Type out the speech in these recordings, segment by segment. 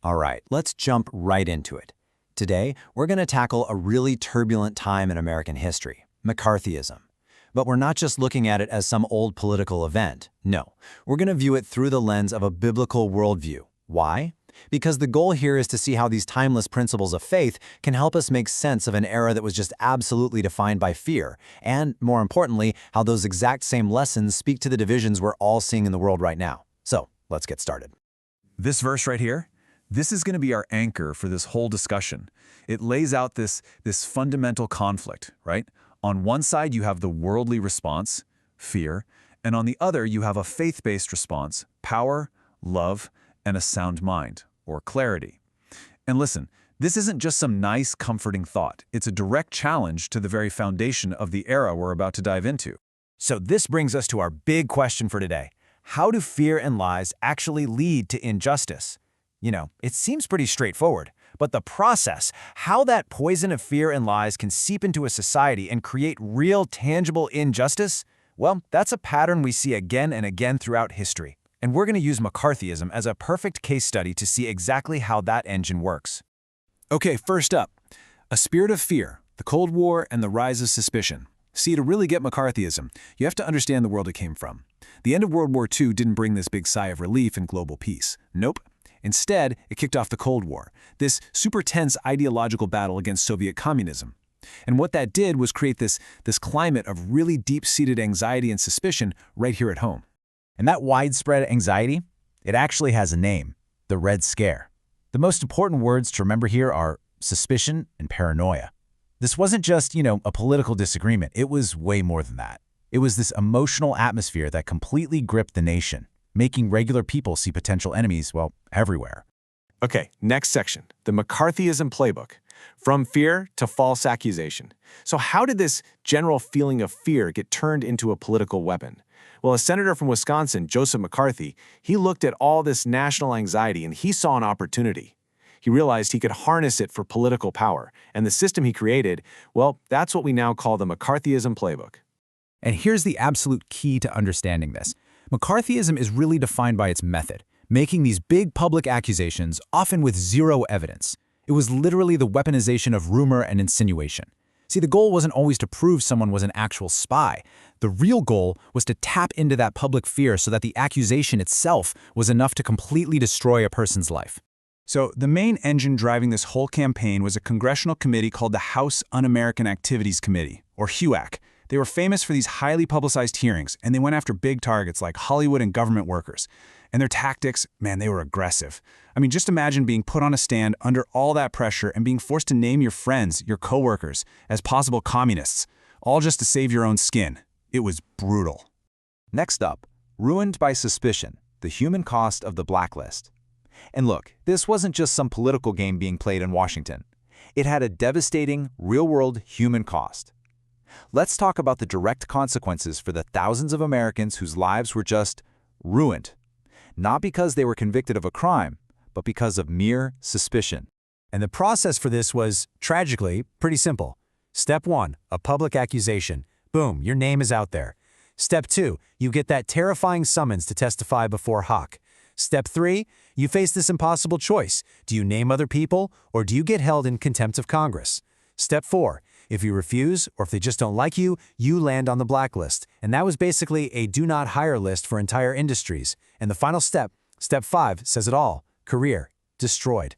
All right, let's jump right into it. Today, we're going to tackle a really turbulent time in American history, McCarthyism. But we're not just looking at it as some old political event. No, we're going to view it through the lens of a biblical worldview. Why? Because the goal here is to see how these timeless principles of faith can help us make sense of an era that was just absolutely defined by fear, and, more importantly, how those exact same lessons speak to the divisions we're all seeing in the world right now. So, let's get started. This verse right here, this is going to be our anchor for this whole discussion. It lays out this fundamental conflict, right? On one side, you have the worldly response, fear, and on the other, you have a faith-based response, power, love, and a sound mind, or clarity. And listen, this isn't just some nice, comforting thought. It's a direct challenge to the very foundation of the era we're about to dive into. So this brings us to our big question for today. How do fear and lies actually lead to injustice? You know, it seems pretty straightforward, but the process, how that poison of fear and lies can seep into a society and create real, tangible injustice, well, that's a pattern we see again and again throughout history. And we're going to use McCarthyism as a perfect case study to see exactly how that engine works. Okay, first up, a spirit of fear, the Cold War, and the rise of suspicion. See, to really get McCarthyism, you have to understand the world it came from. The end of World War II didn't bring this big sigh of relief and global peace. Nope. Instead, it kicked off the Cold War, this super tense ideological battle against Soviet communism. And what that did was create this climate of really deep-seated anxiety and suspicion right here at home. And that widespread anxiety, it actually has a name, the Red Scare. The most important words to remember here are suspicion and paranoia. This wasn't just, a political disagreement. It was way more than that. It was this emotional atmosphere that completely gripped the nation, making regular people see potential enemies, well, everywhere. Okay, next section, the McCarthyism playbook. From fear to false accusation. So how did this general feeling of fear get turned into a political weapon? Well, a senator from Wisconsin, Joseph McCarthy, he looked at all this national anxiety and he saw an opportunity. He realized he could harness it for political power, and the system he created, well, that's what we now call the McCarthyism playbook. And here's the absolute key to understanding this. McCarthyism is really defined by its method, making these big public accusations, often with zero evidence. It was literally the weaponization of rumor and insinuation. See, the goal wasn't always to prove someone was an actual spy. The real goal was to tap into that public fear so that the accusation itself was enough to completely destroy a person's life. So the main engine driving this whole campaign was a congressional committee called the House Un-American Activities Committee, or HUAC. They were famous for these highly publicized hearings, and they went after big targets like Hollywood and government workers. And their tactics, man, they were aggressive. I mean, just imagine being put on a stand under all that pressure and being forced to name your friends, your coworkers, as possible communists, all just to save your own skin. It was brutal. Next up, ruined by suspicion, the human cost of the blacklist. And look, this wasn't just some political game being played in Washington. It had a devastating, real-world human cost. Let's talk about the direct consequences for the thousands of Americans whose lives were just ruined. Not because they were convicted of a crime, but because of mere suspicion. And the process for this was, tragically, pretty simple. Step 1, a public accusation. Boom, your name is out there. Step 2, you get that terrifying summons to testify before Hawk. Step 3, you face this impossible choice. Do you name other people, or do you get held in contempt of Congress? Step 4, if you refuse, or if they just don't like you, you land on the blacklist. And that was basically a do not hire list for entire industries. And the final step, step 5, says it all. Career destroyed.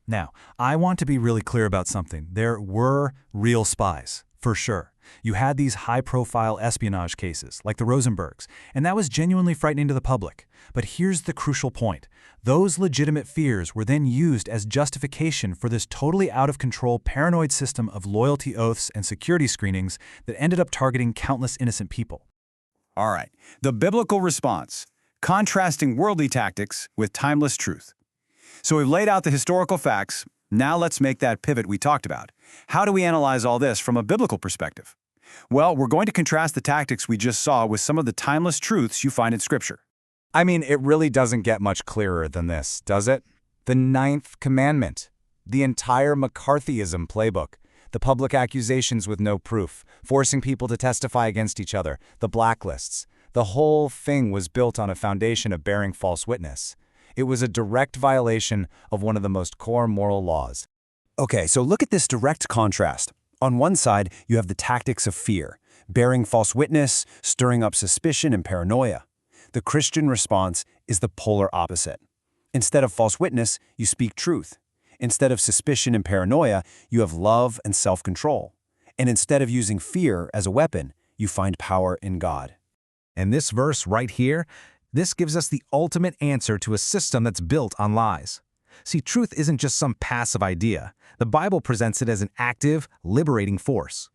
Now, I want to be really clear about something. There were real spies, for sure. You had these high-profile espionage cases, like the Rosenbergs, and that was genuinely frightening to the public. But here's the crucial point. Those legitimate fears were then used as justification for this totally out-of-control paranoid system of loyalty oaths and security screenings that ended up targeting countless innocent people. All right, the biblical response, contrasting worldly tactics with timeless truth. So we've laid out the historical facts. Now let's make that pivot we talked about. How do we analyze all this from a biblical perspective? Well, we're going to contrast the tactics we just saw with some of the timeless truths you find in Scripture. I mean, it really doesn't get much clearer than this, does it? The 9th commandment, the entire McCarthyism playbook, the public accusations with no proof, forcing people to testify against each other, the blacklists. The whole thing was built on a foundation of bearing false witness. It was a direct violation of one of the most core moral laws. Okay, so look at this direct contrast. On one side, you have the tactics of fear, bearing false witness, stirring up suspicion and paranoia. The Christian response is the polar opposite. Instead of false witness, you speak truth. Instead of suspicion and paranoia, you have love and self-control. And instead of using fear as a weapon, you find power in God. And this verse right here, this gives us the ultimate answer to a system that's built on lies. See, truth isn't just some passive idea. The Bible presents it as an active, liberating force.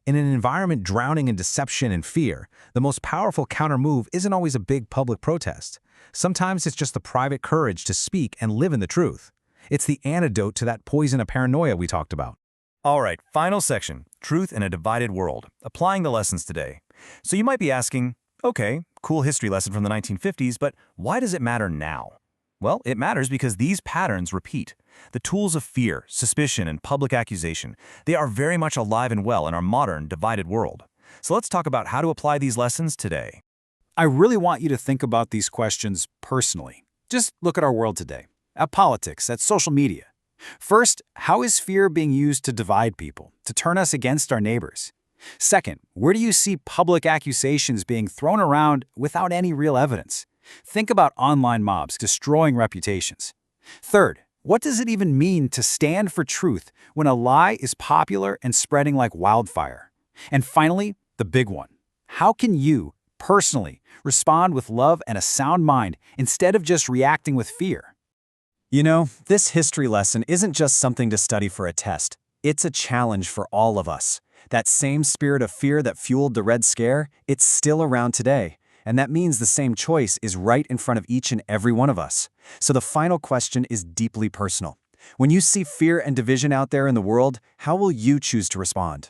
In an environment drowning in deception and fear, the most powerful counter-move isn't always a big public protest. Sometimes it's just the private courage to speak and live in the truth. It's the antidote to that poison of paranoia we talked about. All right, final section, truth in a divided world, applying the lessons today. So you might be asking, okay, cool history lesson from the 1950s, but why does it matter now? Well, it matters because these patterns repeat. The tools of fear, suspicion, and public accusation, they are very much alive and well in our modern, divided world. So let's talk about how to apply these lessons today. I really want you to think about these questions personally. Just look at our world today, at politics, at social media. First, how is fear being used to divide people, to turn us against our neighbors? Second, where do you see public accusations being thrown around without any real evidence? Think about online mobs destroying reputations. Third, what does it even mean to stand for truth when a lie is popular and spreading like wildfire? And finally, the big one. How can you, personally, respond with love and a sound mind instead of just reacting with fear? You know, this history lesson isn't just something to study for a test. It's a challenge for all of us. That same spirit of fear that fueled the Red Scare, it's still around today. And that means the same choice is right in front of each and every one of us. So the final question is deeply personal. When you see fear and division out there in the world, how will you choose to respond?